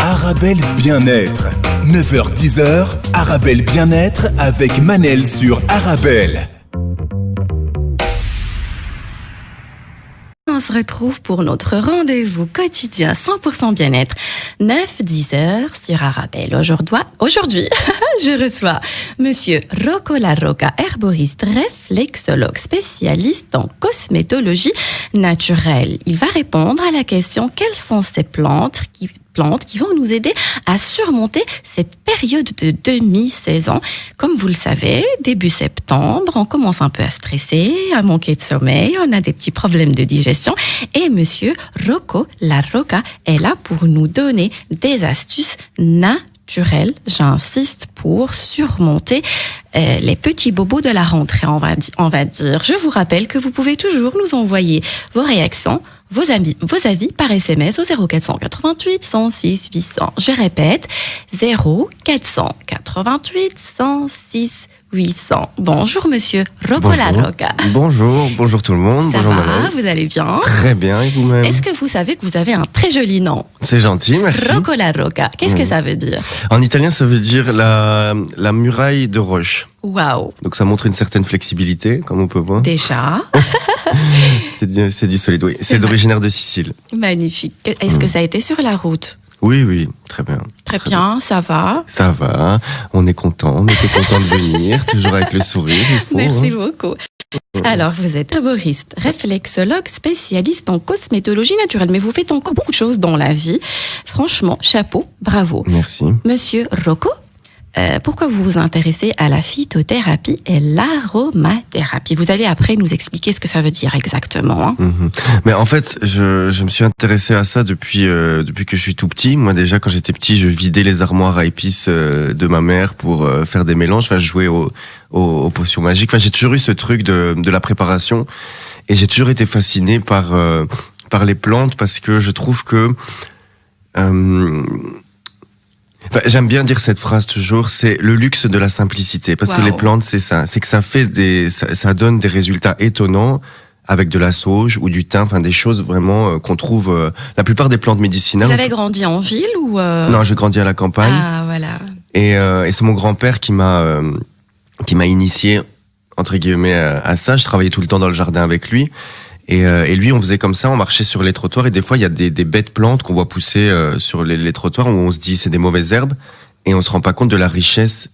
Arabelle Bien-être. 9h-10h, Arabelle Bien-être avec Manel sur Arabelle. On se retrouve pour notre rendez-vous quotidien 100% bien-être, 9-10 heures sur Arabelle. Aujourd'hui, je reçois Monsieur Rocco Larroca, herboriste réflexologue spécialiste en cosmétologie naturelle. Il va répondre à la question: quelles sont ces plantes qui vont nous aider à surmonter cette période de demi-saison. Comme vous le savez, début septembre, on commence un peu à stresser, à manquer de sommeil, on a des petits problèmes de digestion. Et Monsieur Rocco Larroca est là pour nous donner des astuces naturelles, j'insiste, pour surmonter les petits bobos de la rentrée, on va dire. Je vous rappelle que vous pouvez toujours nous envoyer vos réactions, vos avis par SMS au 0488 106 800. Je répète, 0488 106 800. Bonjour Monsieur Rocco Larroca. Bonjour tout le monde. Ça bonjour va, Manel. vous allez bien? Très bien, et vous-même? Est-ce que vous savez que vous avez un très joli nom? C'est gentil, merci. Rocco Larroca, qu'est-ce que ça veut dire? En italien, ça veut dire la muraille de roche. Waouh! Donc ça montre une certaine flexibilité, comme on peut voir. Déjà. C'est du solide, oui. C'est originaire de Sicile. Magnifique. Est-ce que ça a été sur la route? Oui, très bien. Très bien, ça va. Ça va, on était content de venir, toujours avec le sourire. Merci beaucoup. Alors, vous êtes herboriste, réflexologue, spécialiste en cosmétologie naturelle, mais vous faites encore beaucoup de choses dans la vie. Franchement, chapeau, bravo. Merci. Monsieur Rocco, pourquoi vous vous intéressez à la phytothérapie et l'aromathérapie? Vous allez après nous expliquer ce que ça veut dire exactement. Mais en fait, je me suis intéressé à ça depuis que je suis tout petit. Moi déjà, quand j'étais petit, je vidais les armoires à épices de ma mère pour faire des mélanges. Enfin, je jouais aux potions magiques. Enfin, j'ai toujours eu ce truc de la préparation. Et j'ai toujours été fasciné par les plantes parce que je trouve que... j'aime bien dire cette phrase toujours, c'est le luxe de la simplicité. Parce que les plantes, c'est ça. C'est que ça donne des résultats étonnants avec de la sauge ou du thym, enfin des choses vraiment qu'on trouve... la plupart des plantes médicinales... Vous avez grandi en ville ou... Non, j'ai grandi à la campagne. Ah, voilà. Et c'est mon grand-père qui m'a initié, entre guillemets, à ça. Je travaillais tout le temps dans le jardin avec lui. Et lui, on faisait comme ça, on marchait sur les trottoirs et des fois, il y a des bêtes plantes qu'on voit pousser sur les trottoirs où on se dit c'est des mauvaises herbes et on se rend pas compte de la richesse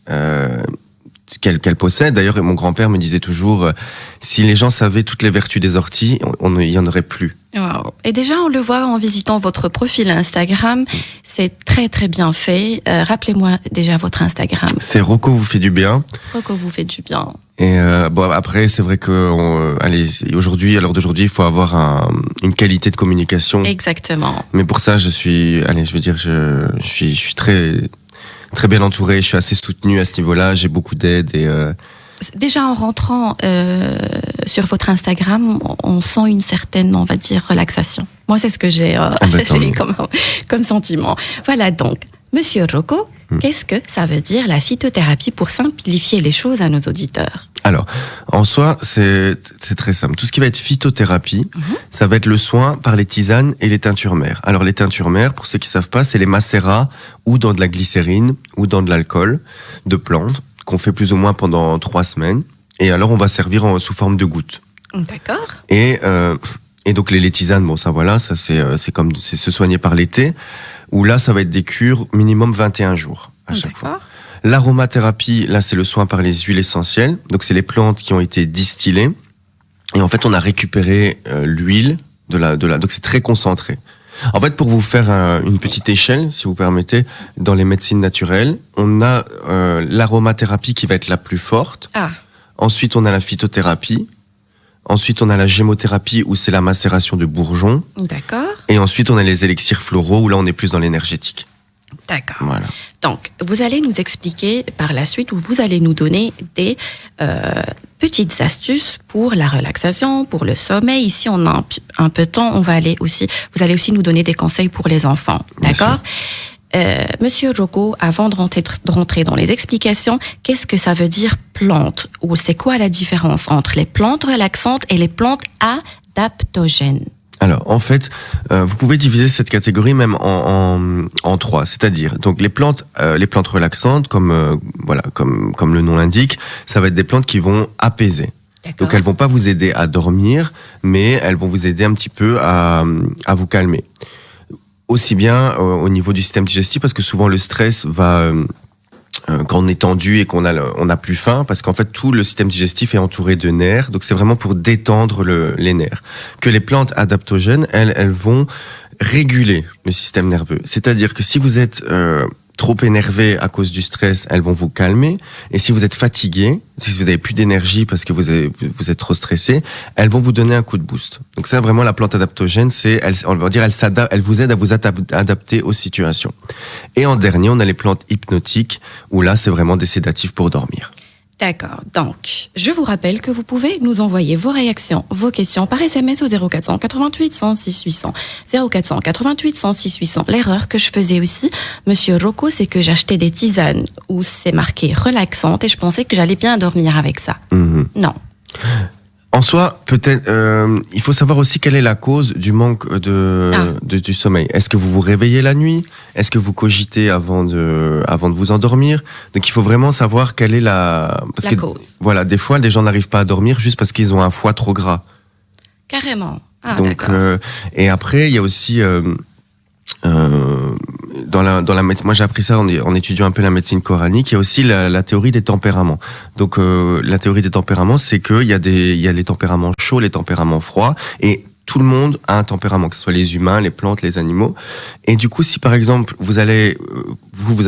qu'elle possède. D'ailleurs, mon grand-père me disait toujours si les gens savaient toutes les vertus des orties, il y en aurait plus. Wow. Et déjà, on le voit en visitant votre profil Instagram, c'est très très bien fait. Rappelez-moi déjà votre Instagram. C'est Rocco vous fait du bien. Rocco vous fait du bien. Et bon, après, c'est vrai que aujourd'hui, à l'heure d'aujourd'hui, il faut avoir une qualité de communication. Exactement. Mais pour ça, je suis très très bien entouré. Je suis assez soutenu à ce niveau-là. J'ai beaucoup d'aide et. Déjà en rentrant sur votre Instagram, on sent une certaine, on va dire, relaxation. Moi, c'est ce que j'ai comme sentiment. Voilà donc, Monsieur Rocco, qu'est-ce que ça veut dire la phytothérapie pour simplifier les choses à nos auditeurs? Alors, en soi, c'est très simple. Tout ce qui va être phytothérapie, ça va être le soin par les tisanes et les teintures mères. Alors, les teintures mères, pour ceux qui ne savent pas, c'est les macérats ou dans de la glycérine ou dans de l'alcool de plantes qu'on fait plus ou moins pendant 3 semaines. Et alors, on va servir sous forme de gouttes. D'accord. Et donc, les tisanes, bon, ça voilà, ça c'est se soigner par l'été. Où là, ça va être des cures minimum 21 jours à chaque fois. L'aromathérapie, là, c'est le soin par les huiles essentielles. Donc, c'est les plantes qui ont été distillées. Et en fait, on a récupéré l'huile donc c'est très concentré. En fait, pour vous faire une petite échelle, si vous permettez, dans les médecines naturelles, on a l'aromathérapie qui va être la plus forte. Ah. Ensuite, on a la phytothérapie. Ensuite, on a la gémothérapie où c'est la macération de bourgeons. D'accord. Et ensuite, on a les élixirs floraux où là, on est plus dans l'énergétique. D'accord. Voilà. Donc, vous allez nous expliquer par la suite, ou vous allez nous donner des petites astuces pour la relaxation, pour le sommeil. Ici, on a un peu de temps. Vous allez aussi nous donner des conseils pour les enfants. D'accord ? Monsieur Rocco, avant de rentrer dans les explications, qu'est-ce que ça veut dire plante? Ou c'est quoi la différence entre les plantes relaxantes et les plantes adaptogènes? Alors, en fait, vous pouvez diviser cette catégorie même en trois. C'est-à-dire, donc les plantes relaxantes, comme le nom l'indique, ça va être des plantes qui vont apaiser. D'accord. Donc, elles vont pas vous aider à dormir, mais elles vont vous aider un petit peu à vous calmer. Aussi bien au niveau du système digestif, parce que souvent le stress va quand on est tendu et qu'on a plus faim, parce qu'en fait tout le système digestif est entouré de nerfs, donc c'est vraiment pour détendre les nerfs. Que les plantes adaptogènes, elles vont réguler le système nerveux. C'est-à-dire que si vous êtes trop énervé à cause du stress, elles vont vous calmer. Et si vous êtes fatigué, si vous avez plus d'énergie parce que vous êtes trop stressé, elles vont vous donner un coup de boost. Donc ça, vraiment, la plante adaptogène, elle vous aide à vous adapter aux situations. Et en dernier, on a les plantes hypnotiques, où là, c'est vraiment des sédatifs pour dormir. D'accord. Donc, je vous rappelle que vous pouvez nous envoyer vos réactions, vos questions par SMS au 0488 106 800. 0488 106 800. L'erreur que je faisais aussi, Monsieur Rocco, c'est que j'achetais des tisanes où c'est marqué relaxante et je pensais que j'allais bien dormir avec ça. Mm-hmm. Non. En soi, peut-être, il faut savoir aussi quelle est la cause du manque du sommeil. Est-ce que vous vous réveillez la nuit? Est-ce que vous cogitez avant de vous endormir? Donc, il faut vraiment savoir quelle est parce que, cause. Voilà, des fois, les gens n'arrivent pas à dormir juste parce qu'ils ont un foie trop gras. Carrément. Ah, Donc, d'accord. et après, il y a aussi moi j'ai appris ça en étudiant un peu la médecine coranique. Il y a aussi la théorie des tempéraments. Donc la théorie des tempéraments, c'est qu'il y a les tempéraments chauds, les tempéraments froids, et tout le monde a un tempérament, que ce soit les humains, les plantes, les animaux. Et du coup, si par exemple vous avez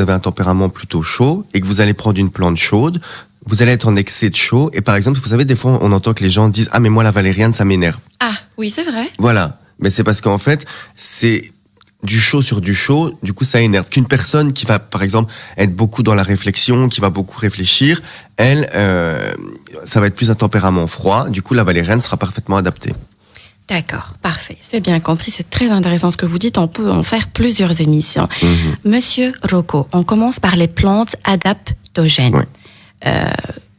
un tempérament plutôt chaud et que vous allez prendre une plante chaude, vous allez être en excès de chaud. Et par exemple, vous savez, des fois on entend que les gens disent: ah mais moi la valériane ça m'énerve. Ah oui, c'est vrai. Voilà, mais c'est parce qu'en fait c'est du chaud sur du chaud, du coup ça énerve. Qu'une personne qui va par exemple être beaucoup dans la réflexion, qui va beaucoup réfléchir, elle, ça va être plus un tempérament froid, du coup la valériane sera parfaitement adaptée. D'accord, parfait. C'est bien compris, c'est très intéressant ce que vous dites, on peut en faire plusieurs émissions. Monsieur Rocco, on commence par les plantes adaptogènes. Ouais.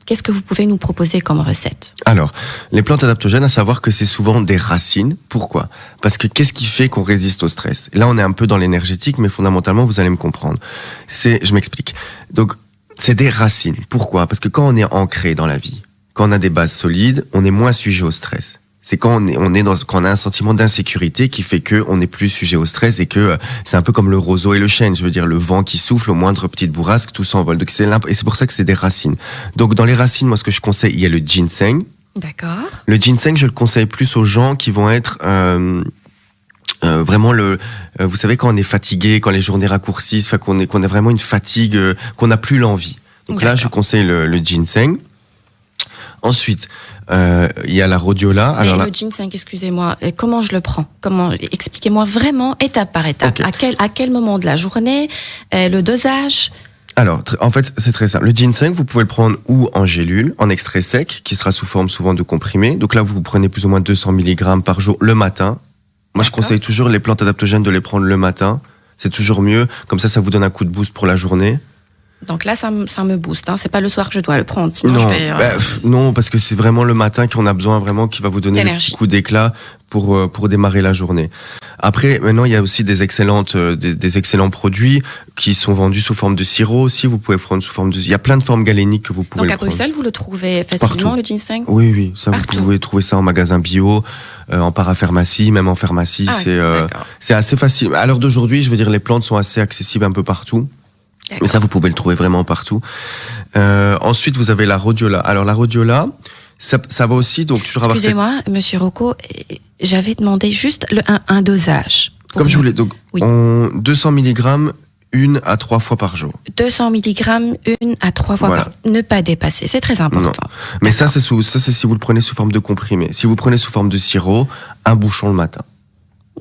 Qu'est-ce que vous pouvez nous proposer comme recette? Alors, les plantes adaptogènes, à savoir que c'est souvent des racines. Pourquoi? Parce que qu'est-ce qui fait qu'on résiste au stress? Là, on est un peu dans l'énergétique, mais fondamentalement, vous allez me comprendre. Je m'explique. Donc, c'est des racines. Pourquoi? Parce que quand on est ancré dans la vie, quand on a des bases solides, on est moins sujet au stress. C'est quand quand on a un sentiment d'insécurité qui fait que on n'est plus sujet au stress et que c'est un peu comme le roseau et le chêne. Je veux dire, le vent qui souffle, au moindre petite bourrasque, tout s'envole. Donc et c'est pour ça que c'est des racines. Donc dans les racines, moi ce que je conseille, il y a le ginseng. D'accord. Le ginseng, je le conseille plus aux gens qui vont être vraiment vous savez, quand on est fatigué, quand les journées raccourcissent, qu'on a vraiment une fatigue, qu'on n'a plus l'envie. Donc là, je conseille le ginseng. Ensuite, il y a la rhodiola. Alors le ginseng, excusez-moi, comment je le prends? Expliquez-moi vraiment étape par étape. Okay. À quel moment de la journée, le dosage? Alors, en fait, c'est très simple. Le ginseng, vous pouvez le prendre ou en gélule, en extrait sec, qui sera sous forme souvent de comprimé. Donc là, vous prenez plus ou moins 200 mg par jour le matin. Moi, je conseille toujours les plantes adaptogènes de les prendre le matin. C'est toujours mieux. Comme ça vous donne un coup de boost pour la journée. Donc là, ça me booste. Hein. C'est pas le soir que je dois le prendre. Sinon, non, je vais, non, parce que c'est vraiment le matin qu'on a besoin, vraiment, qui va vous donner un coup d'éclat pour démarrer la journée. Après, maintenant, il y a aussi des excellents produits qui sont vendus sous forme de sirop aussi. Vous pouvez prendre sous forme il y a plein de formes galéniques que vous pouvez prendre. Donc à Bruxelles, vous le trouvez facilement, le ginseng? Oui, ça partout. Vous pouvez trouver ça en magasin bio, en parapharmacie, même en pharmacie. C'est assez facile. À l'heure d'aujourd'hui, je veux dire, les plantes sont assez accessibles un peu partout. D'accord. Mais ça, vous pouvez le trouver vraiment partout. Ensuite, vous avez la rhodiola. Alors, la rhodiola, ça va aussi donc toujours avoir. Excusez-moi, Monsieur Rocco, j'avais demandé juste un dosage. Comme je voulais, donc, 200 mg 1 à 3 fois par jour. 200 mg 1 à 3 fois par jour. Ne pas dépasser, c'est très important. Non. Mais ça, c'est si vous le prenez sous forme de comprimé. Si vous le prenez sous forme de sirop, un bouchon le matin.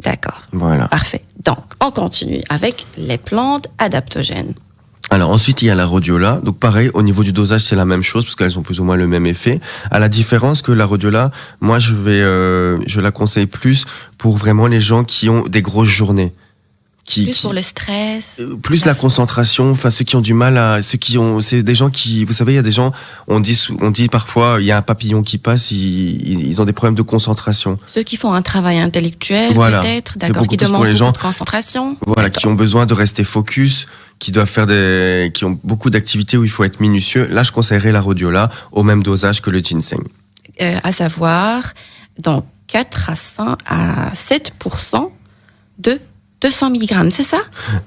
D'accord. Voilà. Parfait. Donc, on continue avec les plantes adaptogènes. Alors ensuite il y a la rhodiola, donc pareil au niveau du dosage c'est la même chose parce qu'elles ont plus ou moins le même effet. À la différence que la rhodiola, moi je la conseille plus pour vraiment les gens qui ont des grosses journées, Pour le stress. Plus la concentration, enfin ceux qui ont du mal c'est des gens qui, vous savez, il y a des gens, on dit parfois, il y a un papillon qui passe, ils ont des problèmes de concentration. Ceux qui font un travail intellectuel, peut-être, d'accord, qui demandent beaucoup de concentration. Voilà, qui ont besoin de rester focus, qui ont beaucoup d'activités où il faut être minutieux. Là, je conseillerais la rhodiola au même dosage que le ginseng. À savoir, dans 4 à 7% de 200 mg, c'est ça?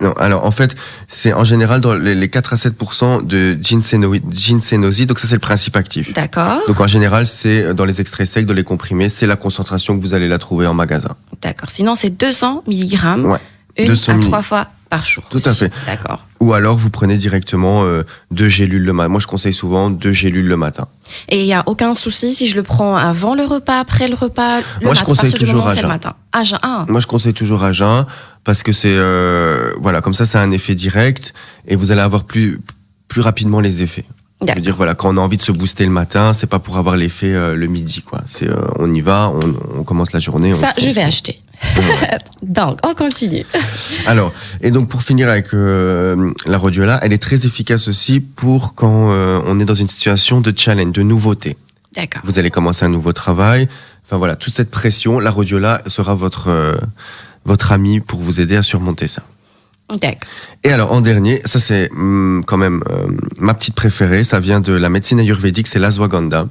Non, alors en fait, c'est en général dans les 4 à 7% de ginsénoside, donc ça c'est le principe actif. D'accord. Donc en général, c'est dans les extraits secs, dans les comprimés, c'est la concentration que vous allez la trouver en magasin. D'accord, sinon c'est 200 mg, ouais. 200 à 3 fois par jour. Tout à fait. D'accord. Ou alors vous prenez directement 2 gélules le matin. Moi je conseille souvent 2 gélules le matin. Et il n'y a aucun souci si je le prends avant le repas, après le repas, Moi je conseille toujours à jeun. À jeun. Ah. Moi je conseille toujours à jeun parce que c'est voilà, comme ça a un effet direct et vous allez avoir plus rapidement les effets. Je veux dire, voilà, quand on a envie de se booster le matin, c'est pas pour avoir l'effet le midi, quoi. C'est on y va, on commence la journée. Ça, je vais acheter. Ouais. Donc, on continue. Alors, et donc pour finir avec la rhodiola, elle est très efficace aussi pour quand on est dans une situation de challenge, de nouveauté. D'accord. Vous allez commencer un nouveau travail. Enfin voilà, toute cette pression, la rhodiola sera votre ami pour vous aider à surmonter ça. D'accord. Et alors, en dernier, ça c'est quand même ma petite préférée, ça vient de la médecine ayurvédique, c'est l'ashwagandha.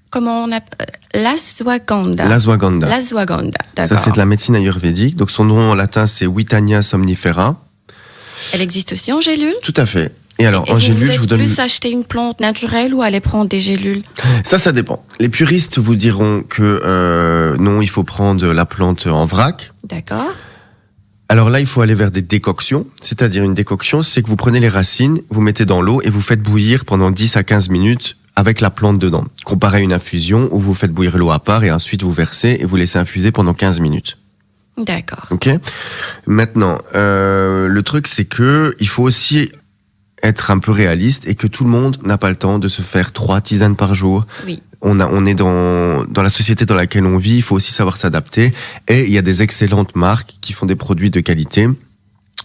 Comment on appelle l'ashwagandha? L'ashwagandha. L'ashwagandha, d'accord. Ça c'est de la médecine ayurvédique, donc son nom en latin c'est Withania somnifera. Elle existe aussi en gélule? Tout à fait. Et alors, en gélule, je vous donne... plus acheter une plante naturelle ou aller prendre des gélules? Ça dépend. Les puristes vous diront que non, il faut prendre la plante en vrac. D'accord. Alors là, il faut aller vers des décoctions. C'est-à-dire une décoction, c'est que vous prenez les racines, vous mettez dans l'eau et vous faites bouillir pendant 10 à 15 minutes avec la plante dedans. Comparé à une infusion où vous faites bouillir l'eau à part et ensuite vous versez et vous laissez infuser pendant 15 minutes. D'accord. Ok. Maintenant, le truc, c'est que il faut aussi être un peu réaliste et que tout le monde n'a pas le temps de se faire 3 tisanes par jour. Oui. On est dans la société dans laquelle on vit, il faut aussi savoir s'adapter. Et il y a des excellentes marques qui font des produits de qualité.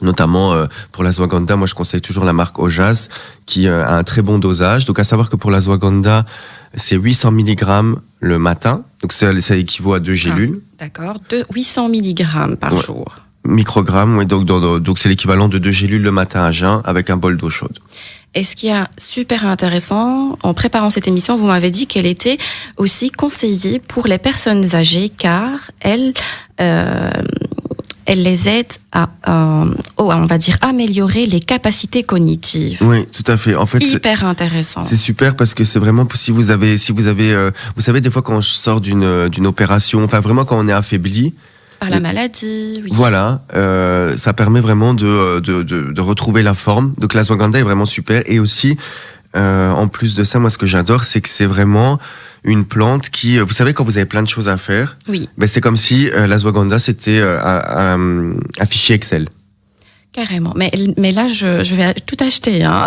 Notamment pour l'ashwagandha, moi je conseille toujours la marque Ojas qui a un très bon dosage. Donc à savoir que pour l'ashwagandha, c'est 800 mg le matin. Donc ça équivaut à 2 gélules. D'accord, 800 mg par jour. Microgrammes, oui, donc c'est l'équivalent de 2 gélules le matin à jeun avec un bol d'eau chaude. Et ce qui est super intéressant, en préparant cette émission, vous m'avez dit qu'elle était aussi conseillée pour les personnes âgées car elle les aide à, on va dire, améliorer les capacités cognitives. Oui, tout à fait. En fait, hyper intéressant. C'est super parce que c'est vraiment si vous avez, vous savez, des fois quand je sors d'une opération, enfin vraiment quand on est affaibli. Par la maladie, oui. Voilà, ça permet vraiment de retrouver la forme. Donc l'ashwagandha est vraiment super. Et aussi, en plus de ça, moi ce que j'adore, c'est que c'est vraiment une plante qui, vous savez, quand vous avez plein de choses à faire, oui. Ben c'est comme si l'ashwagandha c'était un fichier Excel. Carrément. Mais là, je vais tout acheter, hein.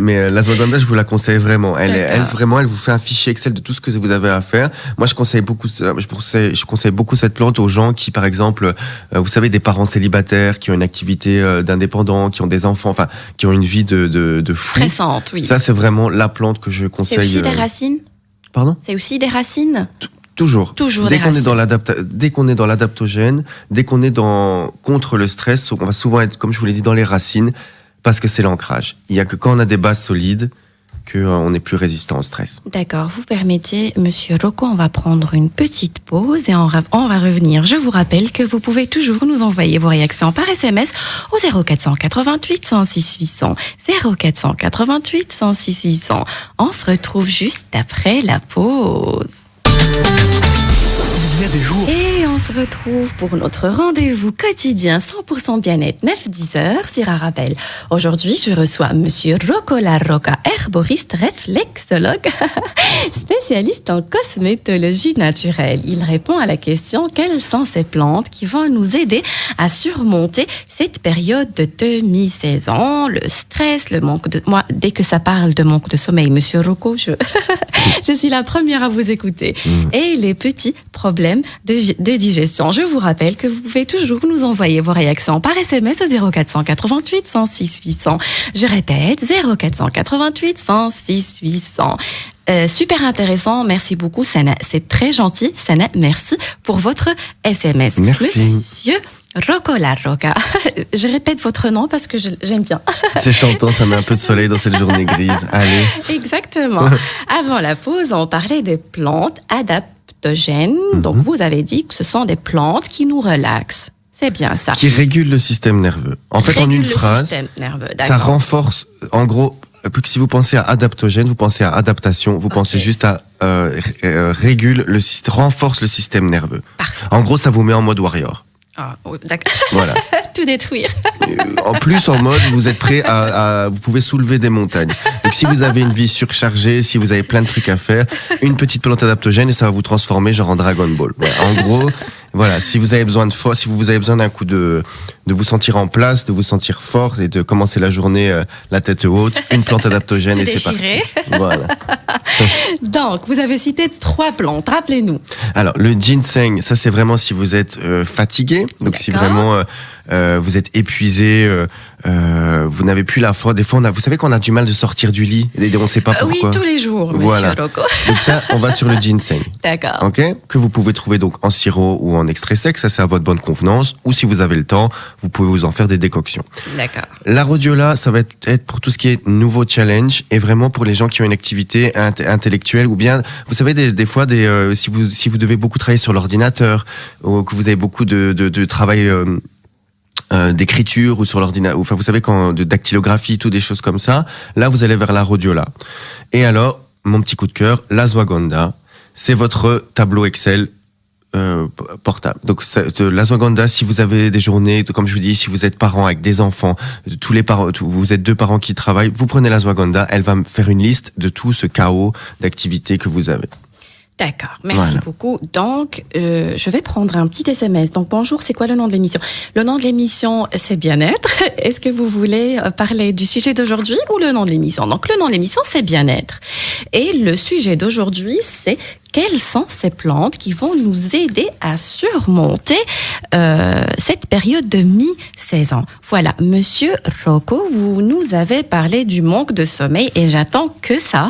Mais l'ashwagandha, je vous la conseille vraiment. Elle vous fait un fichier Excel de tout ce que vous avez à faire. Moi, je conseille beaucoup cette plante aux gens qui, par exemple, vous savez, des parents célibataires, qui ont une activité d'indépendant, qui ont des enfants, enfin, qui ont une vie de fou. Stressante, oui. Ça, c'est vraiment la plante que je conseille. C'est aussi des racines? Pardon? C'est aussi des racines? Toujours. Dès qu'on est dans l'adaptogène, dès qu'on est contre le stress, on va souvent être, comme je vous l'ai dit, dans les racines, parce que c'est l'ancrage. Il n'y a que quand on a des bases solides qu'on est plus résistant au stress. D'accord. Vous permettez, Monsieur Rocco, on va prendre une petite pause et on va revenir. Je vous rappelle que vous pouvez toujours nous envoyer vos réactions par SMS au 0488 106 800. 0488 106 800. On se retrouve juste après la pause. Il y a des jours. Et on se retrouve pour notre rendez-vous quotidien 100% bien-être 9-10 heures sur Arabelle. Aujourd'hui, je reçois Monsieur Rocco Larroca, herboriste, réflexologue, spécialiste en cosmétologie naturelle. Il répond à la question: quelles sont ces plantes qui vont nous aider à surmonter cette période de demi-saison, le stress, le manque de... Moi, dès que ça parle de manque de sommeil, Monsieur Rocco, je suis la première à vous écouter. Et les petits problèmes de digestion. Je vous rappelle que vous pouvez toujours nous envoyer vos réactions par SMS au 0488 106 800. Je répète, 0488 106 800. Super intéressant, merci beaucoup Sana, c'est très gentil Sana, merci pour votre SMS. Merci. Monsieur Rocco Larroca, je répète votre nom parce que j'aime bien. C'est chantant, ça met un peu de soleil dans cette journée grise. Allez. Exactement. Avant la pause, on parlait des plantes adaptogènes. Donc, vous avez dit que ce sont des plantes qui nous relaxent. C'est bien ça. Qui régulent le système nerveux. En fait, en une phrase, système nerveux, ça renforce, en gros, plus que si vous pensez à adaptogène, vous pensez à adaptation, vous pensez juste à renforce le système nerveux. Parfait. En gros, ça vous met en mode warrior. Ah, oui, d'accord. Voilà. Tout détruire. En plus, en mode, vous êtes prêt vous pouvez soulever des montagnes. Donc, si vous avez une vie surchargée, si vous avez plein de trucs à faire, une petite plante adaptogène et ça va vous transformer genre en Dragon Ball. Voilà. En gros, voilà, si vous avez besoin de force, si vous avez besoin d'un coup de vous sentir en place, de vous sentir fort et de commencer la journée la tête haute, une plante adaptogène tout et déchiré. c'est parti. Voilà. Donc, vous avez cité 3 plantes, rappelez-nous. Alors, le ginseng, ça c'est vraiment si vous êtes fatigué, donc si vraiment vous êtes épuisé, vous n'avez plus la force. Des fois, vous savez qu'on a du mal de sortir du lit et on ne sait pas pourquoi. Oui, tous les jours, voilà. Monsieur Rocco. Donc ça, on va sur le ginseng. D'accord. Ok, que vous pouvez trouver donc en sirop ou en extrait sec, ça c'est à votre bonne convenance. Ou si vous avez le temps, vous pouvez vous en faire des décoctions. D'accord. La rhodiola, ça va être pour tout ce qui est nouveau challenge et vraiment pour les gens qui ont une activité intellectuelle ou bien, vous savez, des fois, si vous devez beaucoup travailler sur l'ordinateur ou que vous avez beaucoup de travail d'écriture ou sur l'ordinateur, enfin vous savez de dactylographie, tout des choses comme ça. Là, vous allez vers la rhodiola. Et alors, mon petit coup de cœur, l'ashwagandha, c'est votre tableau Excel portable. Donc l'ashwagandha, si vous avez des journées, comme je vous dis, si vous êtes parent avec des enfants, tous les parents, vous êtes 2 parents qui travaillent, vous prenez l'ashwagandha, elle va me faire une liste de tout ce chaos d'activités que vous avez. D'accord, merci beaucoup. Donc, je vais prendre un petit SMS. Donc, bonjour, c'est quoi le nom de l'émission? Le nom de l'émission, c'est Bien-être. Est-ce que vous voulez parler du sujet d'aujourd'hui ou le nom de l'émission? Donc, le nom de l'émission, c'est Bien-être. Et le sujet d'aujourd'hui, c'est quelles sont ces plantes qui vont nous aider à surmonter cette période de mi-saison. Voilà, Monsieur Rocco, vous nous avez parlé du manque de sommeil et j'attends que ça.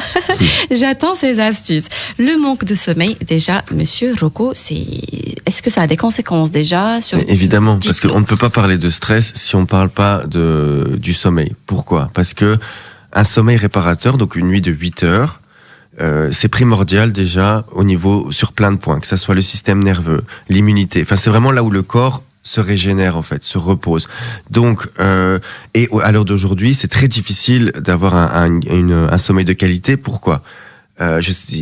J'attends ces astuces. Le manque de sommeil, déjà, Monsieur Rocco, est-ce que ça a des conséquences déjà sur... Évidemment, parce qu'on ne peut pas parler de stress si on ne parle pas du sommeil. Pourquoi? Parce que un sommeil réparateur, donc une nuit de 8 heures, c'est primordial déjà sur plein de points, que ça soit le système nerveux, l'immunité. Enfin, c'est vraiment là où le corps se régénère en fait, se repose. Donc, et à l'heure d'aujourd'hui, c'est très difficile d'avoir un sommeil de qualité. Pourquoi?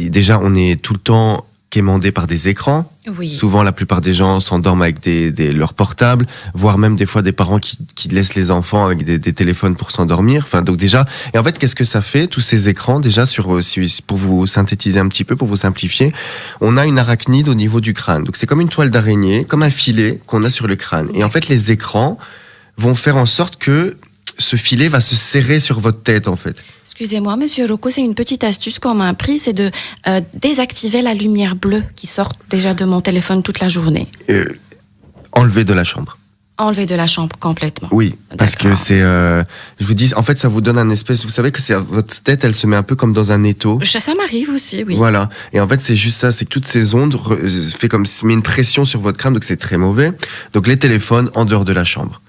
Déjà, on est tout le temps quémandé par des écrans. Oui. Souvent, la plupart des gens s'endorment avec leurs portables, voire même des fois des parents qui laissent les enfants avec des téléphones pour s'endormir. Enfin, donc déjà, et en fait, qu'est-ce que ça fait, tous ces écrans, déjà, pour vous synthétiser un petit peu, pour vous simplifier, on a une arachnide au niveau du crâne. Donc c'est comme une toile d'araignée, comme un filet qu'on a sur le crâne. Et en fait, les écrans vont faire en sorte que ce filet va se serrer sur votre tête, en fait. Excusez-moi, Monsieur Rocco, c'est une petite astuce qu'on m'a appris, c'est de désactiver la lumière bleue qui sort déjà de mon téléphone toute la journée. Enlever de la chambre. Enlever de la chambre complètement. Oui, parce que c'est... je vous dis, en fait, ça vous donne un espèce... Vous savez que votre tête, elle se met un peu comme dans un étau. Ça m'arrive aussi, oui. Voilà. Et en fait, c'est juste ça, c'est que toutes ces ondes met une pression sur votre crâne, donc c'est très mauvais. Donc les téléphones en dehors de la chambre.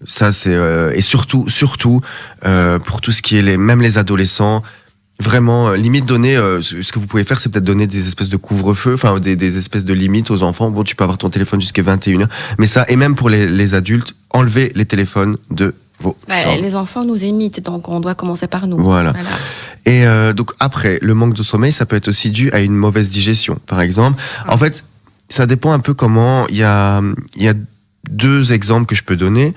Ça, c'est et surtout pour tout ce qui est même les adolescents, vraiment limite donner ce que vous pouvez faire, c'est peut-être donner des espèces de couvre-feu, enfin des espèces de limites aux enfants. Bon, tu peux avoir ton téléphone jusqu'à 21h, mais ça, et même pour les adultes, enlevez les téléphones de vos chambres. Les enfants nous imitent, donc on doit commencer par nous. Voilà. Et donc après, le manque de sommeil, ça peut être aussi dû à une mauvaise digestion, par exemple. En fait, ça dépend un peu comment. Il y a 2 exemples que je peux donner.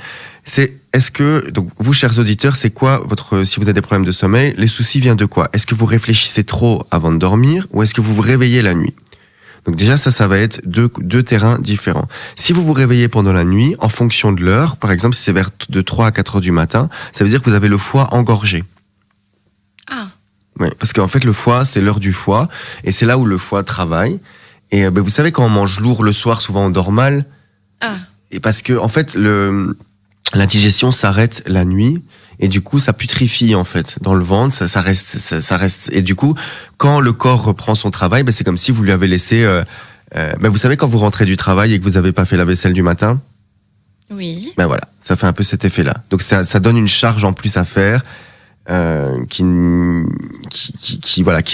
Donc vous, chers auditeurs, c'est quoi si vous avez des problèmes de sommeil, les soucis viennent de quoi? Est-ce que vous réfléchissez trop avant de dormir ou est-ce que vous vous réveillez la nuit? Donc déjà, ça va être deux terrains différents. Si vous vous réveillez pendant la nuit, en fonction de l'heure, par exemple, si c'est vers de 3 à 4 heures du matin, ça veut dire que vous avez le foie engorgé. Ah. Oui, parce qu'en fait, le foie, c'est l'heure du foie et c'est là où le foie travaille. Et vous savez, quand on mange lourd le soir, souvent on dort mal. Ah. Et parce que, en fait, la digestion s'arrête la nuit. Et du coup, ça putrifie, en fait, dans le ventre. Ça reste. Et du coup, quand le corps reprend son travail, c'est comme si vous lui avez laissé... vous savez, quand vous rentrez du travail et que vous n'avez pas fait la vaisselle du matin, oui. Voilà, ça fait un peu cet effet-là. Donc ça donne une charge en plus à faire qui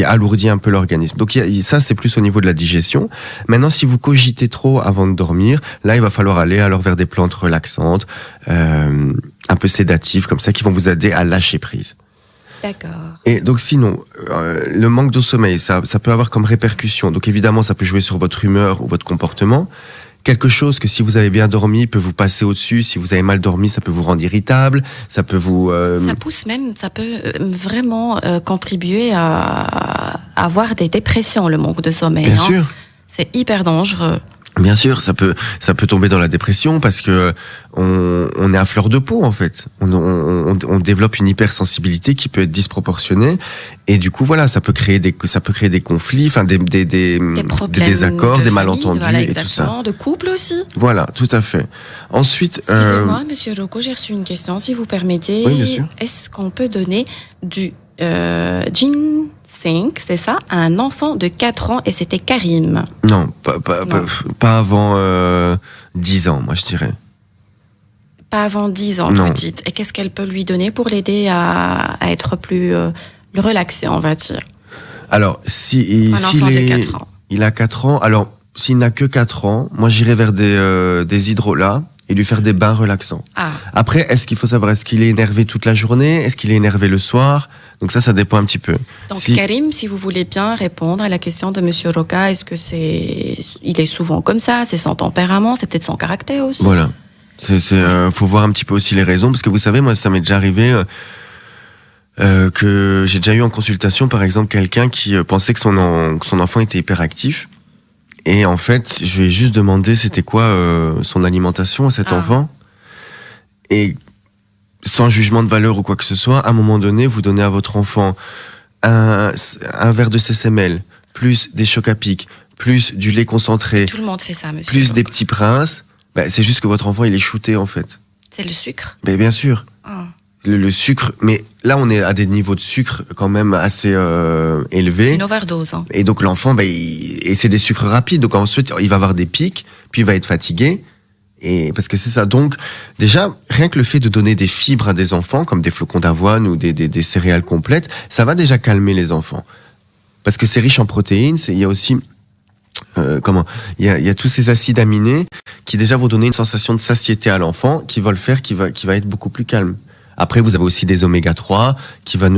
alourdit un peu l'organisme. Donc ça, c'est plus au niveau de la digestion. Maintenant, si vous cogitez trop avant de dormir, là, il va falloir aller alors vers des plantes relaxantes, un peu sédatives comme ça, qui vont vous aider à lâcher prise. D'accord. Et donc sinon, le manque de sommeil, ça peut avoir comme répercussion. Donc évidemment, ça peut jouer sur votre humeur ou votre comportement. Quelque chose que si vous avez bien dormi peut vous passer au-dessus. Si vous avez mal dormi, ça peut vous rendre irritable. Ça peut vous... Ça peut vraiment contribuer à avoir des dépressions, le manque de sommeil. Bien sûr. C'est hyper dangereux. Bien sûr, ça peut tomber dans la dépression parce que on est à fleur de peau en fait. On développe une hypersensibilité qui peut être disproportionnée et du coup voilà, ça peut créer des conflits, enfin des problèmes, des désaccords, des malentendus et tout ça. De couple aussi. Voilà, tout à fait. Ensuite, excusez-moi, Monsieur Rocco, j'ai reçu une question, si vous permettez. Oui, bien sûr. Est-ce qu'on peut donner du ginseng, c'est ça, à un enfant de 4 ans et c'était Karim? Non, pas avant 10 ans, moi je dirais. Pas avant 10 ans, vous dites. Et qu'est-ce qu'elle peut lui donner pour l'aider à être plus relaxé, on va dire? Alors, un enfant de 4 ans. Il a 4 ans, alors s'il n'a que 4 ans, moi j'irais vers des hydrolats et lui faire des bains relaxants. Ah. Après, est-ce qu'il est énervé toute la journée? Est-ce qu'il est énervé le soir? Donc ça dépend un petit peu. Donc Karim, si vous voulez bien répondre à la question de Monsieur Roca, est-ce que il est souvent comme ça? C'est son tempérament? C'est peut-être son caractère aussi? Voilà. Faut voir un petit peu aussi les raisons, parce que vous savez, moi, ça m'est déjà arrivé que j'ai déjà eu en consultation, par exemple, quelqu'un qui pensait que son enfant était hyperactif. Et en fait, je lui ai juste demandé c'était quoi son alimentation à cet enfant. Et sans jugement de valeur ou quoi que ce soit, à un moment donné, vous donnez à votre enfant un verre de CCML, plus des chocs à pic, plus du lait concentré. Tout le monde fait ça, monsieur. Plus des petits princes. C'est juste que votre enfant, il est shooté, en fait. C'est le sucre? Bien sûr. Ah. Le sucre, mais là, on est à des niveaux de sucre quand même assez élevés. Une overdose. Hein. Et donc, l'enfant, et c'est des sucres rapides. Donc, ensuite, il va avoir des pics, puis il va être fatigué. Et parce que c'est ça. Donc, déjà, rien que le fait de donner des fibres à des enfants, comme des flocons d'avoine ou des céréales complètes, ça va déjà calmer les enfants. Parce que c'est riche en protéines. Il y a aussi, il y a tous ces acides aminés qui déjà vont donner une sensation de satiété à l'enfant, qui va le faire, qui va être beaucoup plus calme. Après, vous avez aussi des oméga 3 qui va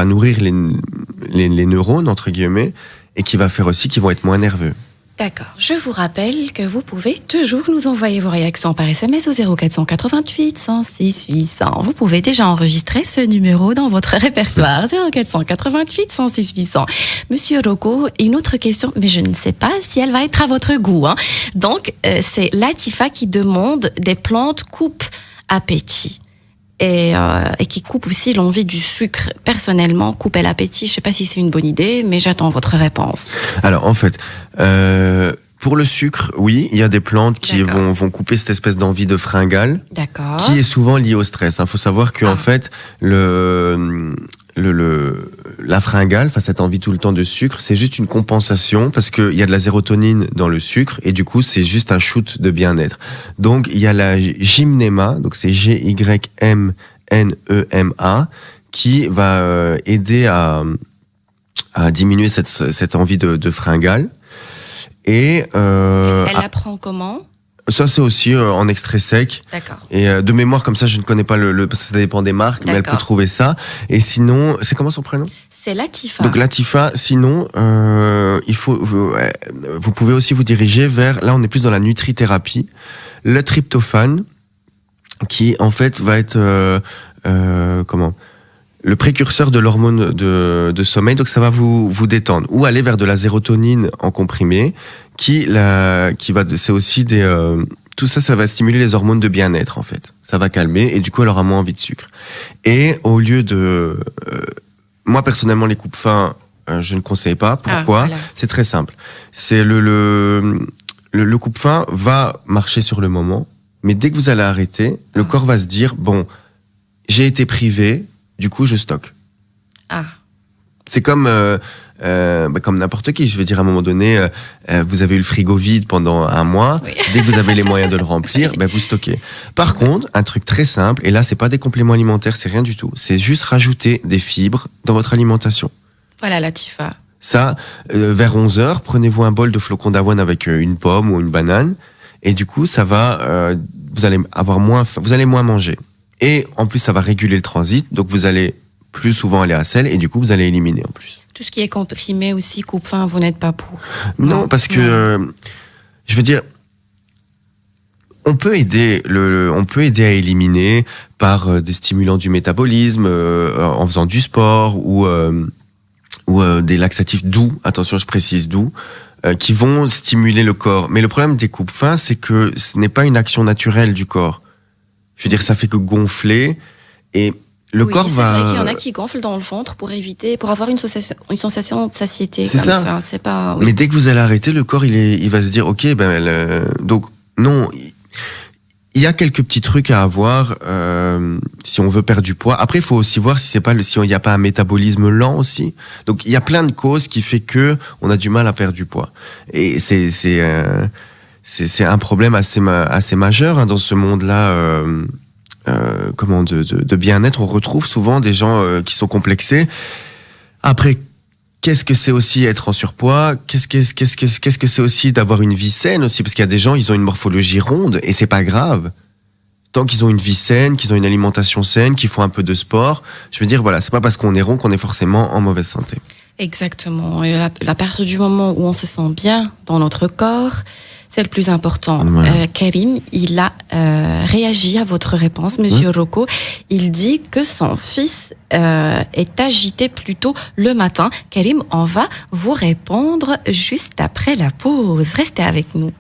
nourrir les neurones, entre guillemets, et qui va faire aussi qu'ils vont être moins nerveux. D'accord. Je vous rappelle que vous pouvez toujours nous envoyer vos réactions par SMS au 0488 106 800. Vous pouvez déjà enregistrer ce numéro dans votre répertoire. 0488 106 800. Monsieur Rocco, une autre question, mais je ne sais pas si elle va être à votre goût. Hein. Donc, c'est Latifa qui demande des plantes coupe-appétit. Et qui coupe aussi l'envie du sucre. Personnellement, couper l'appétit, je ne sais pas si c'est une bonne idée, mais j'attends votre réponse. Alors, en fait, pour le sucre, oui, il y a des plantes qui vont couper cette espèce d'envie de fringale. D'accord. Qui est souvent liée au stress. Il faut savoir qu'en fait, la fringale, cette envie tout le temps de sucre, c'est juste une compensation parce qu'il y a de la sérotonine dans le sucre et du coup, c'est juste un shoot de bien-être. Donc, il y a la gymnéma, donc c'est Gymnema, qui va aider à diminuer cette envie de fringale. Et elle la prend comment ? Ça, c'est aussi en extrait sec. D'accord. Et de mémoire, comme ça, je ne connais pas parce que ça dépend des marques, mais elle peut trouver ça. Et sinon, c'est comment son prénom ? C'est Latifa. Donc Latifa, sinon, vous pouvez aussi vous diriger vers, là on est plus dans la nutrithérapie, le tryptophane, qui en fait va être, le précurseur de l'hormone de sommeil, donc ça va vous détendre. Ou aller vers de la sérotonine en comprimé, c'est aussi tout ça, ça va stimuler les hormones de bien-être, en fait. Ça va calmer, et du coup, elle aura moins envie de sucre. Et au lieu de... moi, personnellement, les coupes-fins, je ne conseille pas. Pourquoi ? Voilà. C'est très simple. C'est le coupe-faim va marcher sur le moment, mais dès que vous allez arrêter, le corps va se dire, bon, j'ai été privé, du coup, je stocke. C'est comme n'importe qui. Je veux dire, à un moment donné, vous avez eu le frigo vide pendant un mois. Oui. Dès que vous avez les moyens de le remplir, vous stockez. Par contre, un truc très simple, et là, c'est pas des compléments alimentaires, c'est rien du tout. C'est juste rajouter des fibres dans votre alimentation. Voilà, Latifa. Ça, vers 11h, prenez-vous un bol de flocons d'avoine avec une pomme ou une banane. Et du coup, ça va, vous allez avoir moins faim, vous allez moins manger. Et en plus, ça va réguler le transit. Donc, vous allez plus souvent aller à la selle et du coup, vous allez éliminer en plus. Tout ce qui est comprimé aussi, coupe-faim, vous n'êtes pas pour. Non, parce que, je veux dire, on peut aider à éliminer par des stimulants du métabolisme, en faisant du sport ou des laxatifs doux, attention, je précise doux, qui vont stimuler le corps. Mais le problème des coupes-faim, c'est que ce n'est pas une action naturelle du corps. Je veux dire, ça fait que gonfler et le corps va... C'est vrai qu'il y en a qui gonflent dans le ventre pour avoir une sensation de satiété. C'est comme ça. C'est pas... Oui. Mais dès que vous allez arrêter, le corps, il va se dire, ok, donc non, il y a quelques petits trucs à avoir si on veut perdre du poids. Après, il faut aussi voir si il n'y a pas un métabolisme lent aussi. Donc, il y a plein de causes qui fait que on a du mal à perdre du poids. Et c'est un problème assez majeur dans ce monde-là. De bien-être. On retrouve souvent des gens qui sont complexés. Après, qu'est-ce que c'est aussi être en surpoids ? Qu'est-ce que c'est aussi d'avoir une vie saine aussi ? Parce qu'il y a des gens, ils ont une morphologie ronde et c'est pas grave. Tant qu'ils ont une vie saine, qu'ils ont une alimentation saine, qu'ils font un peu de sport, je veux dire, voilà, c'est pas parce qu'on est rond qu'on est forcément en mauvaise santé. Exactement. Et à partir du moment où on se sent bien dans notre corps, c'est le plus important. Ouais. Karim, il a réagi à votre réponse, Monsieur Rocco. Il dit que son fils est agité plutôt le matin. Karim, on va vous répondre juste après la pause. Restez avec nous.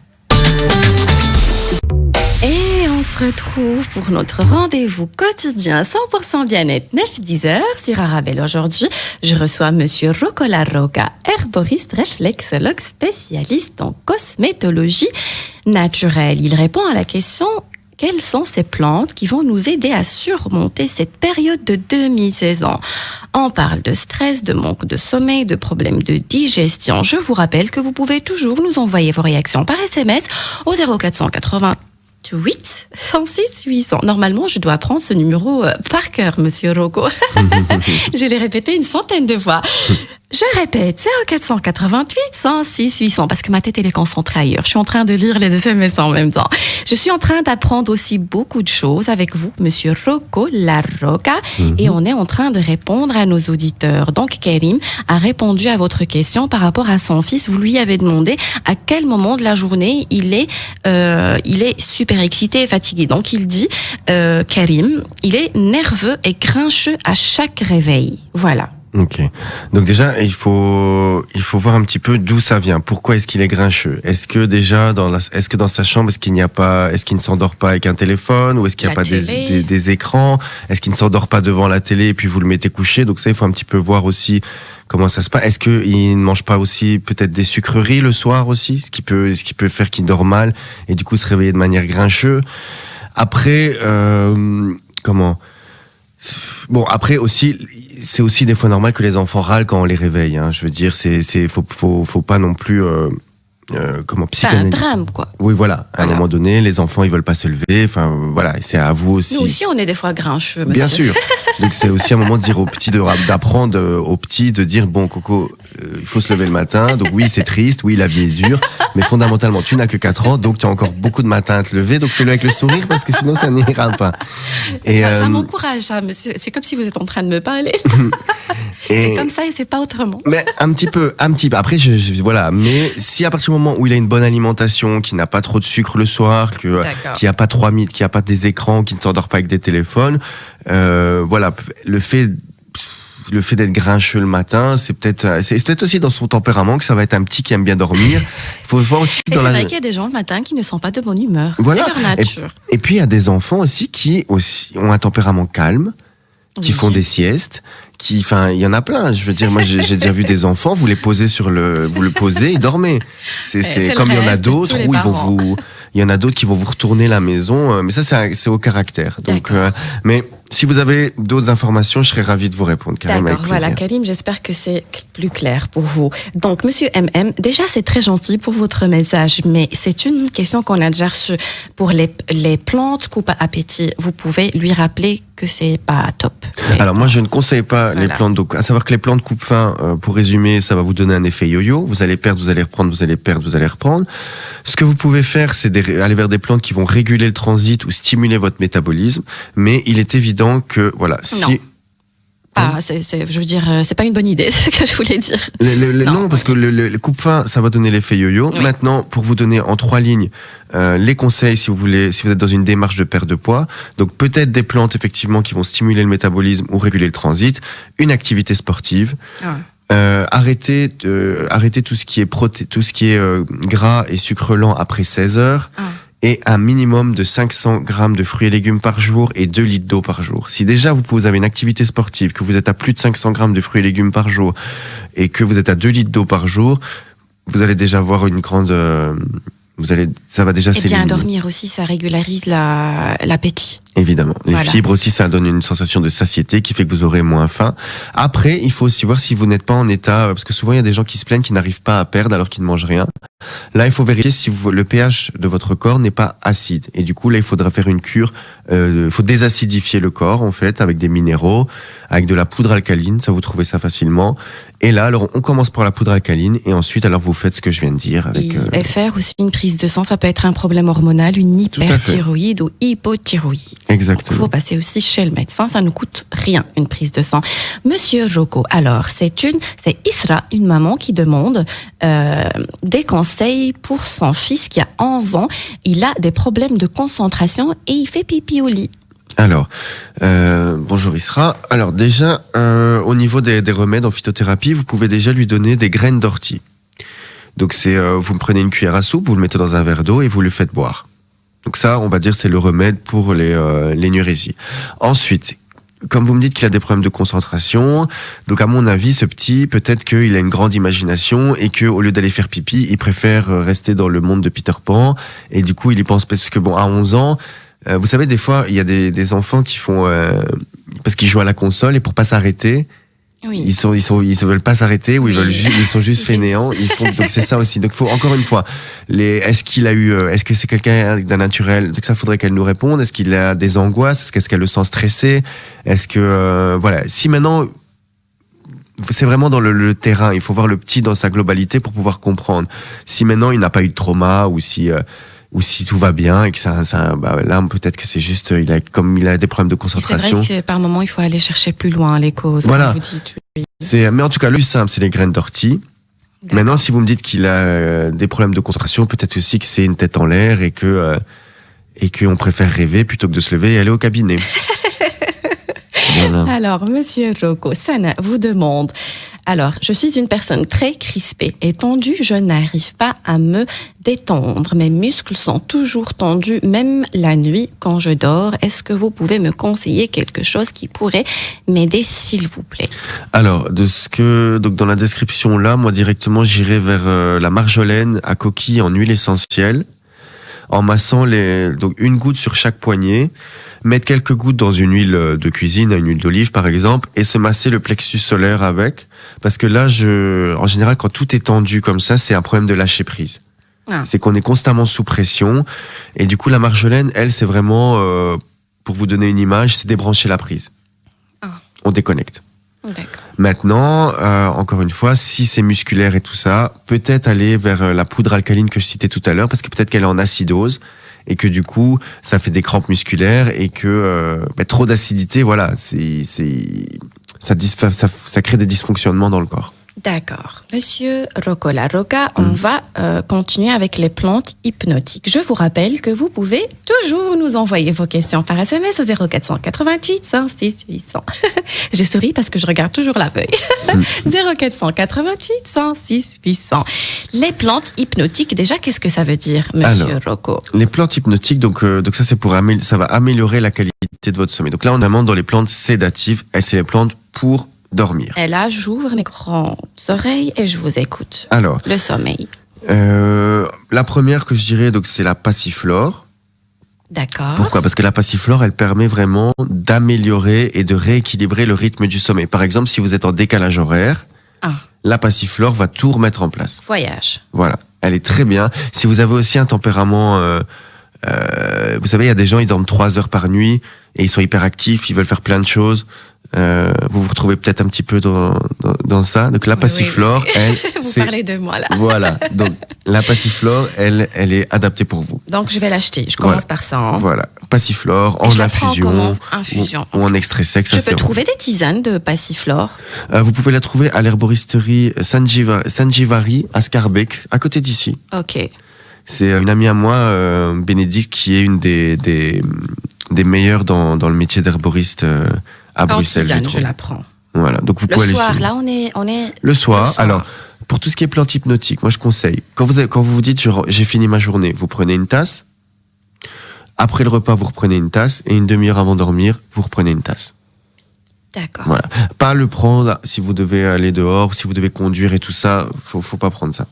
Et on se retrouve pour notre rendez-vous quotidien 100% bien-être 9-10 heures sur Arabelle. Aujourd'hui, je reçois Monsieur Rocco Larroca, herboriste, réflexologue, spécialiste en cosmétologie naturelle. Il répond à la question: quelles sont ces plantes qui vont nous aider à surmonter cette période de demi-saison? On parle de stress, de manque de sommeil, de problèmes de digestion. Je vous rappelle que vous pouvez toujours nous envoyer vos réactions par SMS au 0488 106 800. Normalement, je dois prendre ce numéro par cœur, Monsieur Rocco. Je l'ai répété une centaine de fois. Je répète, 0488 106 800, parce que ma tête, elle est concentrée ailleurs. Je suis en train de lire les SMS en même temps. Je suis en train d'apprendre aussi beaucoup de choses avec vous, Monsieur Rocco Larroca, et on est en train de répondre à nos auditeurs. Donc, Karim a répondu à votre question par rapport à son fils. Vous lui avez demandé à quel moment de la journée il est super excité et fatigué. Donc, il dit, Karim, il est nerveux et grincheux à chaque réveil. Voilà. Ok. Donc déjà, il faut voir un petit peu d'où ça vient. Pourquoi est-ce qu'il est grincheux ? Est-ce que déjà dans sa chambre, est-ce qu'il ne s'endort pas avec un téléphone, ou est-ce qu'il n'y a pas des écrans ? Est-ce qu'il ne s'endort pas devant la télé et puis vous le mettez couché ? Donc ça, il faut un petit peu voir aussi comment ça se passe. Est-ce qu'il ne mange pas aussi peut-être des sucreries le soir aussi, ce qui peut faire qu'il dort mal et du coup se réveiller de manière grincheuse. Après, après aussi, c'est aussi des fois normal que les enfants râlent quand on les réveille. Hein. Je veux dire, faut pas non plus c'est un drame, quoi. Oui, voilà. À un moment donné, les enfants, ils veulent pas se lever. Enfin, voilà. C'est à vous aussi. Nous aussi, on est des fois grincheux, monsieur. Bien sûr. Donc, c'est aussi un moment de dire aux petits, d'apprendre aux petits, de dire, bon, Coco, il faut se lever le matin. Donc, oui, c'est triste. Oui, la vie est dure. Mais fondamentalement, tu n'as que 4 ans. Donc, tu as encore beaucoup de matins à te lever. Donc, fais-le avec le sourire parce que sinon, ça n'ira pas. Et ça m'encourage, ça, monsieur. C'est comme si vous êtes en train de me parler. C'est comme ça et c'est pas autrement. Mais un petit peu. Après, voilà. Mais si à partir du moment où il a une bonne alimentation, qu'il n'a pas trop de sucre le soir, qu'il n'y a pas 3 mythes, qu'il n'y a pas des écrans, qu'il ne s'endort pas avec des téléphones, voilà, le fait d'être grincheux le matin, c'est peut-être aussi dans son tempérament que ça va être un petit qui aime bien dormir. Il faut voir aussi c'est vrai qu'il y a des gens le matin qui ne sont pas de bonne humeur. Voilà. C'est leur nature. Et puis il y a des enfants aussi qui ont un tempérament calme, qui font des siestes, enfin, il y en a plein. Je veux dire, moi, j'ai déjà vu des enfants, vous le posez, ils dormez. C'est comme il y en a d'autres où il y en a d'autres qui vont vous retourner la maison. Mais ça, c'est au caractère. Donc, mais si vous avez d'autres informations, je serais ravi de vous répondre, Karim. D'accord, voilà, Karim, j'espère que c'est plus clair pour vous. Donc, Monsieur MM, déjà, c'est très gentil pour votre message, mais c'est une question qu'on a déjà reçue. Pour les plantes coupe à appétit, vous pouvez lui rappeler que c'est pas top. Alors, moi, je ne conseille pas les plantes. Donc, à savoir que les plantes coupe-faim, pour résumer, ça va vous donner un effet yo-yo. Vous allez perdre, vous allez reprendre, vous allez perdre, vous allez reprendre. Ce que vous pouvez faire, c'est aller vers des plantes qui vont réguler le transit ou stimuler votre métabolisme. Mais il est évident que, voilà, si... je veux dire, c'est pas une bonne idée, c'est ce que je voulais dire. Non, parce que le coupe-faim, ça va donner l'effet yo-yo. Oui. Maintenant, pour vous donner en 3 lignes les conseils, si vous êtes dans une démarche de perte de poids, donc peut-être des plantes effectivement qui vont stimuler le métabolisme ou réguler le transit, une activité sportive. Arrêtez tout ce qui est gras et sucre lent après 16 heures. Et un minimum de 500 grammes de fruits et légumes par jour et 2 litres d'eau par jour. Si déjà vous avez une activité sportive, que vous êtes à plus de 500 grammes de fruits et légumes par jour et que vous êtes à 2 litres d'eau par jour, vous allez déjà avoir une grande... ça va déjà s'éliminer. Et bien dormir aussi, ça régularise l'appétit. Évidemment. Les fibres aussi, ça donne une sensation de satiété qui fait que vous aurez moins faim. Après, il faut aussi voir si vous n'êtes pas en état, parce que souvent il y a des gens qui se plaignent qui n'arrivent pas à perdre alors qu'ils ne mangent rien. Là, il faut vérifier si le pH de votre corps n'est pas acide. Et du coup, là, il faudra faire une cure. Il faut désacidifier le corps, en fait, avec des minéraux, avec de la poudre alcaline. Ça, vous trouvez ça facilement. Et là, alors, on commence par la poudre alcaline et ensuite, alors, vous faites ce que je viens de dire. Et faire aussi une prise de sang, ça peut être un problème hormonal, une hyperthyroïde ou hypothyroïde. Exactement. Il faut passer aussi chez le médecin, ça ne coûte rien, une prise de sang. Monsieur Rocco, alors, c'est Isra, une maman qui demande des conseils pour son fils qui a 11 ans. Il a des problèmes de concentration et il fait pipi au lit. Alors, bonjour Isra. Alors déjà, au niveau des remèdes en phytothérapie, vous pouvez déjà lui donner des graines d'ortie. Donc vous prenez une cuillère à soupe, vous le mettez dans un verre d'eau et vous le faites boire. Donc ça, on va dire, c'est le remède pour l'énurésie. Ensuite, comme vous me dites qu'il a des problèmes de concentration, donc à mon avis, ce petit, peut-être qu'il a une grande imagination et qu'au lieu d'aller faire pipi, il préfère rester dans le monde de Peter Pan. Et du coup, il y pense parce que à 11 ans, vous savez, des fois, il y a des enfants qui font parce qu'ils jouent à la console et pour pas s'arrêter. Oui. Ils veulent pas s'arrêter ou ils sont juste fainéants. Donc c'est ça aussi. Donc faut encore une fois, est-ce que c'est quelqu'un d'un naturel? Donc ça faudrait qu'elle nous réponde. Est-ce qu'il a des angoisses? Est-ce qu'elle le sent stressé? Est-ce que voilà. Si maintenant c'est vraiment dans le terrain, il faut voir le petit dans sa globalité pour pouvoir comprendre. Si maintenant il n'a pas eu de trauma ou si tout va bien et que là peut-être que c'est juste il a des problèmes de concentration. C'est vrai que par moment il faut aller chercher plus loin les causes. Voilà. Comme vous dites. Mais en tout cas le plus simple c'est les graines d'ortie. D'accord. Maintenant si vous me dites qu'il a des problèmes de concentration, peut-être aussi que c'est une tête en l'air et qu'on préfère rêver plutôt que de se lever et aller au cabinet. Voilà. Alors, Monsieur Rocco, Sana vous demande, alors, je suis une personne très crispée et tendue, je n'arrive pas à me détendre. Mes muscles sont toujours tendus, même la nuit quand je dors. Est-ce que vous pouvez me conseiller quelque chose qui pourrait m'aider, s'il vous plaît? Alors, donc dans la description là, moi directement, j'irai vers la marjolaine à coquille en huile essentielle, en massant donc une goutte sur chaque poignet. Mettre quelques gouttes dans une huile de cuisine, une huile d'olive par exemple, et se masser le plexus solaire avec. Parce que là, en général, quand tout est tendu comme ça, c'est un problème de lâcher prise. C'est qu'on est constamment sous pression. Et du coup, la marjolaine, elle, c'est vraiment, pour vous donner une image, c'est débrancher la prise. On déconnecte. D'accord. Maintenant, encore une fois, si c'est musculaire et tout ça, peut-être aller vers la poudre alcaline que je citais tout à l'heure, parce que peut-être qu'elle est en acidose. Et que du coup, ça fait des crampes musculaires et que trop d'acidité, voilà, ça crée des dysfonctionnements dans le corps. D'accord. Monsieur Rocco Larocca, on va continuer avec les plantes hypnotiques. Je vous rappelle que vous pouvez toujours nous envoyer vos questions par SMS au 0488 106 800. Je souris parce que je regarde toujours la feuille. 0488 106 800. Les plantes hypnotiques, déjà, qu'est-ce que ça veut dire, Monsieur Rocco? Les plantes hypnotiques, donc ça c'est ça va améliorer la qualité de votre sommeil. Donc là, on amène dans les plantes sédatives, et c'est les plantes pour dormir. Et là, j'ouvre mes grandes oreilles et je vous écoute. Alors, le sommeil. La première que je dirais, donc, c'est la passiflore. D'accord. Pourquoi ? Parce que la passiflore, elle permet vraiment d'améliorer et de rééquilibrer le rythme du sommeil. Par exemple, si vous êtes en décalage horaire, la passiflore va tout remettre en place. Voyage. Voilà, elle est très bien. Si vous avez aussi un tempérament, vous savez, il y a des gens, ils dorment 3 heures par nuit et ils sont hyper actifs, ils veulent faire plein de choses. Vous vous retrouvez peut-être un petit peu dans ça. Donc la passiflore, elle, vous parlez de moi là. Voilà. Donc la passiflore, elle est adaptée pour vous. Donc je vais l'acheter. Je commence par ça. Hein. Voilà, passiflore en infusion, ou en extrait sec. Je peux trouver des tisanes de passiflore. Vous pouvez la trouver à l'herboristerie Sanjivari à Scarbeck, à côté d'ici. Ok. C'est une amie à moi, Bénédicte, qui est une des meilleures dans le métier d'herboriste. À Bruxelles, tisane, je la prends. Voilà, donc vous pouvez le soir, aller là, on est. Le soir. Alors, pour tout ce qui est plantes hypnotiques, moi je conseille. Quand vous vous dites j'ai fini ma journée, vous prenez une tasse. Après le repas, vous reprenez une tasse et une demi-heure avant de dormir, vous reprenez une tasse. D'accord. Voilà. Pas le prendre si vous devez aller dehors, si vous devez conduire et tout ça. Faut pas prendre ça.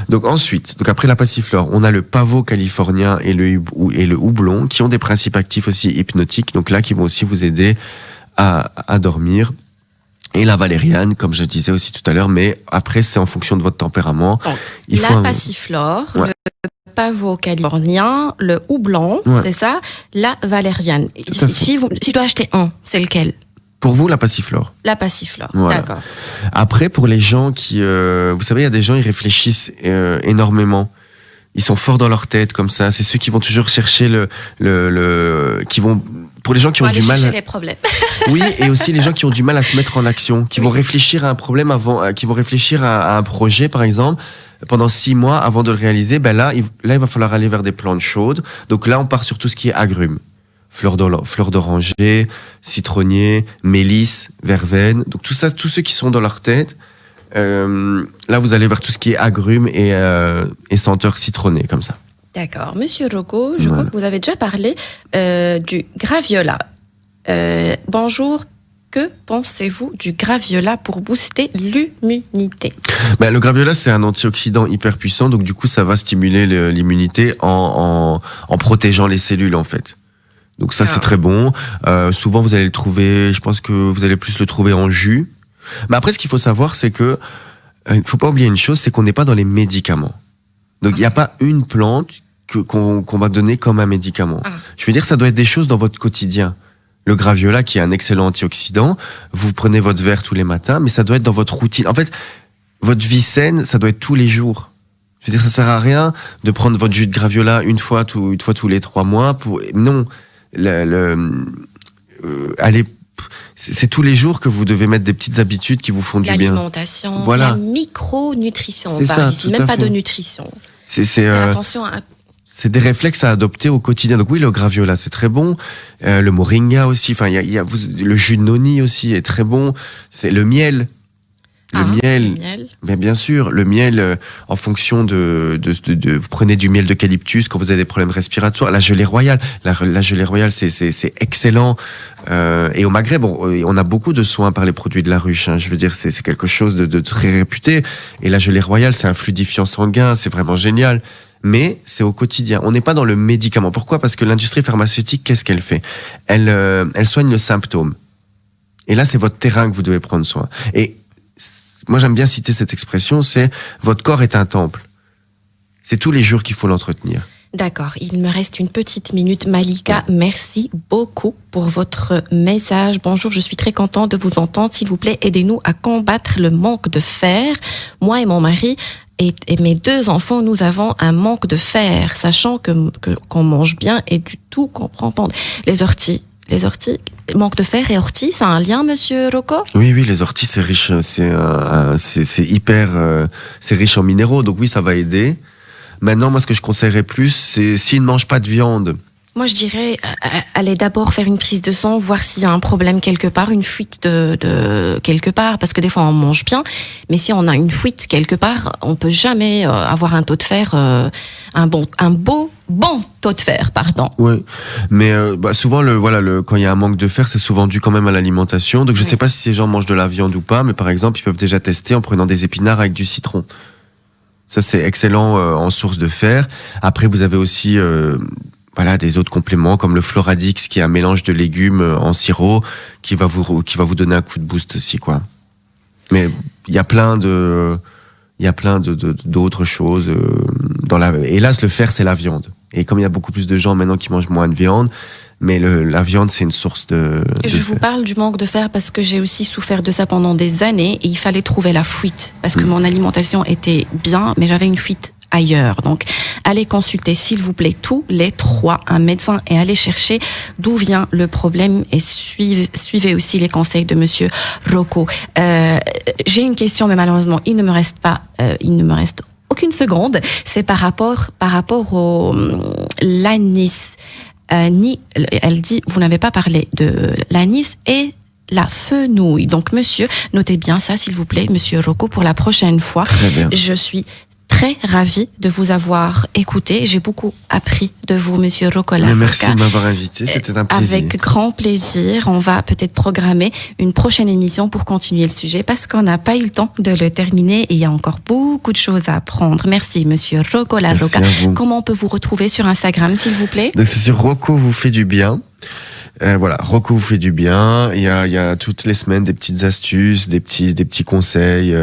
Donc ensuite, après la passiflore, on a le pavot californien et le houblon qui ont des principes actifs aussi hypnotiques. Donc là, qui vont aussi vous aider à dormir. Et la valériane, comme je disais aussi tout à l'heure, mais après, c'est en fonction de votre tempérament. Donc, passiflore, le pavot californien, le houblon, c'est ça, la valériane. Si je dois acheter un, c'est lequel ? Pour vous, la passiflore. La passiflore, voilà. D'accord. Après, pour les gens qui... vous savez, il y a des gens, ils réfléchissent énormément. Ils sont forts dans leur tête, comme ça. C'est ceux qui vont toujours chercher qui vont... Pour les gens qui ont du mal... chercher les problèmes. Oui, et aussi les gens qui ont du mal à se mettre en action, qui vont réfléchir à un problème qui vont réfléchir à un projet, par exemple, pendant 6 mois avant de le réaliser. Ben là, il va falloir aller vers des plantes chaudes. Donc là, on part sur tout ce qui est agrumes. Fleurs d'oranger, citronnier, mélisse, verveine. Donc tout ça, tous ceux qui sont dans leur tête, là vous allez vers tout ce qui est agrumes et senteurs citronnées comme ça. D'accord. Monsieur Rocco, je crois que vous avez déjà parlé du graviola. Bonjour, que pensez-vous du graviola pour booster l'immunité ? Le graviola, c'est un antioxydant hyper puissant, donc du coup ça va stimuler l'immunité en protégeant les cellules en fait. Donc ça, c'est très bon. Souvent, vous allez le trouver, je pense que vous allez plus le trouver en jus. Mais après, ce qu'il faut savoir, c'est que il faut pas oublier une chose, c'est qu'on n'est pas dans les médicaments. Donc, il n'y a pas une plante qu'on va donner comme un médicament. Je veux dire, ça doit être des choses dans votre quotidien. Le graviola, qui est un excellent antioxydant, vous prenez votre verre tous les matins, mais ça doit être dans votre routine. En fait, votre vie saine, ça doit être tous les jours. Je veux dire, ça sert à rien de prendre votre jus de graviola une fois tous les 3 mois. Non. C'est tous les jours que vous devez mettre des petites habitudes qui vous font du bien. L'alimentation, la micronutrition, on parle ici, même pas de nutrition. Attention c'est des réflexes à adopter au quotidien. Donc oui, le graviola, c'est très bon. Le moringa aussi. Enfin, le jus de noni aussi est très bon. C'est le miel. Le miel. Mais bien sûr, le miel, en fonction vous prenez du miel d'eucalyptus quand vous avez des problèmes respiratoires. La gelée royale, la gelée royale, c'est excellent. Et au Maghreb, on a beaucoup de soins par les produits de la ruche. Hein. Je veux dire, c'est quelque chose de très réputé. Et la gelée royale, c'est un fluidifiant sanguin, c'est vraiment génial. Mais c'est au quotidien. On n'est pas dans le médicament. Pourquoi ? Parce que l'industrie pharmaceutique, qu'est-ce qu'elle fait ? Elle soigne le symptôme. Et là, c'est votre terrain que vous devez prendre soin. Et moi, j'aime bien citer cette expression, c'est « votre corps est un temple ». C'est tous les jours qu'il faut l'entretenir. D'accord, il me reste une petite minute. Malika, merci beaucoup pour votre message. Bonjour, je suis très contente de vous entendre. S'il vous plaît, aidez-nous à combattre le manque de fer. Moi et mon mari et mes 2 enfants, nous avons un manque de fer, sachant qu'on mange bien et du tout qu'on prend pas. Les orties, manque de fer et orties, ça a un lien, monsieur Rocco ? Oui, les orties, c'est riche, c'est hyper, c'est riche en minéraux, donc oui, ça va aider. Maintenant, moi, ce que je conseillerais plus, c'est s'ils ne mangent pas de viande. Moi, je dirais, aller d'abord faire une prise de sang, voir s'il y a un problème quelque part, une fuite de quelque part, parce que des fois, on mange bien, mais si on a une fuite quelque part, on peut jamais avoir un taux de fer, un beau bon taux de fer, pardon. Oui, mais souvent, quand il y a un manque de fer, c'est souvent dû quand même à l'alimentation. Donc, je ne sais pas si ces gens mangent de la viande ou pas, mais par exemple, ils peuvent déjà tester en prenant des épinards avec du citron. Ça, c'est excellent en source de fer. Après, vous avez aussi des autres compléments comme le Floradix, qui est un mélange de légumes en sirop, qui va vous donner un coup de boost aussi, quoi. Mais il y a plein d'autres choses. Hélas, le fer, c'est la viande. Et comme il y a beaucoup plus de gens maintenant qui mangent moins de viande, mais la viande, c'est une source de Je vous parle du manque de fer parce que j'ai aussi souffert de ça pendant des années et il fallait trouver la fuite parce que mon alimentation était bien, mais j'avais une fuite ailleurs. Donc, allez consulter, s'il vous plaît, tous les 3 un médecin et allez chercher d'où vient le problème et suivez aussi les conseils de Monsieur Rocco. J'ai une question, mais malheureusement, il ne me reste aucune seconde. C'est par rapport au l'anis. Elle dit, vous n'avez pas parlé de l'anis et la fenouil. Donc, monsieur, notez bien ça, s'il vous plaît, Monsieur Rocco, pour la prochaine fois. Très bien. Je suis très ravie de vous avoir écouté. J'ai beaucoup appris de vous, Monsieur Rocco La Roca. Merci de m'avoir invité, c'était un plaisir. Avec grand plaisir. On va peut-être programmer une prochaine émission pour continuer le sujet parce qu'on n'a pas eu le temps de le terminer et il y a encore beaucoup de choses à apprendre. Merci, Monsieur Rocco La Roca. Comment on peut vous retrouver sur Instagram, s'il vous plaît? Donc, c'est sur Rocco vous fait du bien. Rocco vous fait du bien. Il y a toutes les semaines des petites astuces, des petits conseils.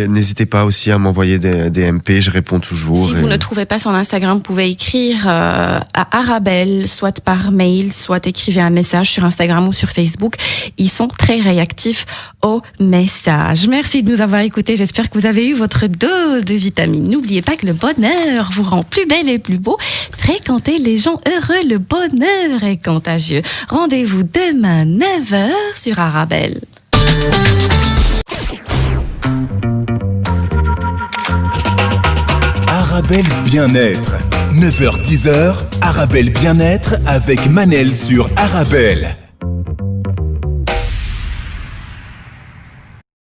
N'hésitez pas aussi à m'envoyer des MP, je réponds toujours. Si vous ne trouvez pas son Instagram, vous pouvez écrire à Arabelle, soit par mail, soit écrivez un message sur Instagram ou sur Facebook. Ils sont très réactifs aux messages. Merci de nous avoir écoutés. J'espère que vous avez eu votre dose de vitamines. N'oubliez pas que le bonheur vous rend plus belle et plus beau. Fréquentez les gens heureux. Le bonheur est contagieux. Rendez-vous demain 9h sur Arabelle. Arabelle Bien-être. 9h-10h, Arabelle Bien-être avec Manel sur Arabelle.